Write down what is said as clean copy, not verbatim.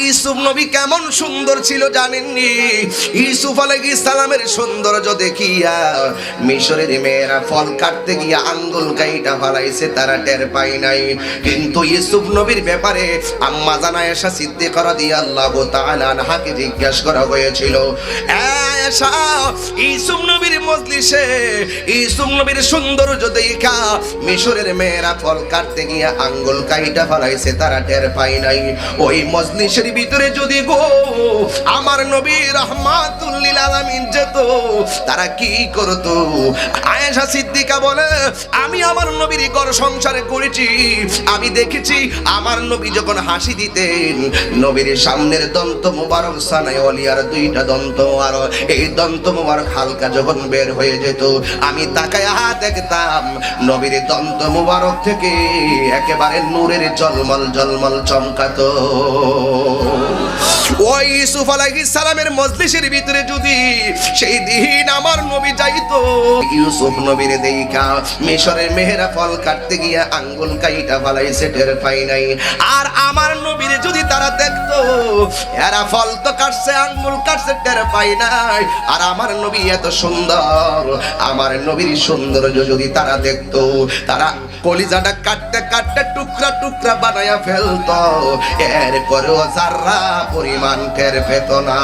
ইউসুফ নবী কেমন সুন্দর ছিল জানেননি? ইউসুফ আলাইহিস সালামের সৌন্দর্য দেখিয়া মিশরের মেয়েরা ফল কাটতে গিয়া আঙ্গুল কাইটা ফলাইছে, তারা টের পায় নাই। কিন্তু ইউসুফ নবীর ব্যাপারে আম্মা জান আয়েশা সিদ্দিকা রাদিয়াল্লাহু তাআলা আনহাকে জিজ্ঞাসা করা হয়েছিল, আয়েশা, ইউসুফ নবীর মজলিসে ইউসুফ নবীর সৌন্দর্য দেখা মিশরের মেয়েরা ফল কাটতে গিয়া আঙ্গুল কাইটা ফলাইছে, তারা টের পায় নাই। ওই মজলিসের ভিতরে যদি গো আমার নবী রাহমাতুল লিল আলামিন যেত, তারা কি করত? আয়েশা সিদ্দিকা বলে, আমি আমার নবীর ঘর সংসারে করেছি, আমি দেখেছি আমার নবী যখন হাসি দিতেন, নবীর সামনের দন্ত মুবারক সানায় ওলিয়ার দুইটা দন্ত আর এই দন্ত মুবারক হালকা যখন বের হয়ে যেত, আমি তাকায়া দেখতাম নবীর দন্ত মুবারক থেকে একেবারে নূরের ঝলমল ঝলমল চমকাতো। ওই ইউসুফ আলাইহিস সালামের মজলিসের ভিতরে যদি সেই দিন আমার নবী যাইতো, ইউসুফ নবীর দেইখা মিশরের মেয়েরা ফল কাটতে গিয়া আঙ্গুল কাইটা ফলাইছে, টের পাই নাই। আর আমার নবীর যদি তারা দেখতো, এরা ফল তো কাটছে আঙ্গুল কাটছে, টের পাই নাই। আর আমার নবী এত সুন্দর, আমার নবীর সৌন্দর্য যদি তারা দেখতো, তারা কলিজাটা কাটতে কাটতে টুকরা টুকরা বানায়া ফেলতো, এরপরেও যারা পরিমাণ টের পেত না।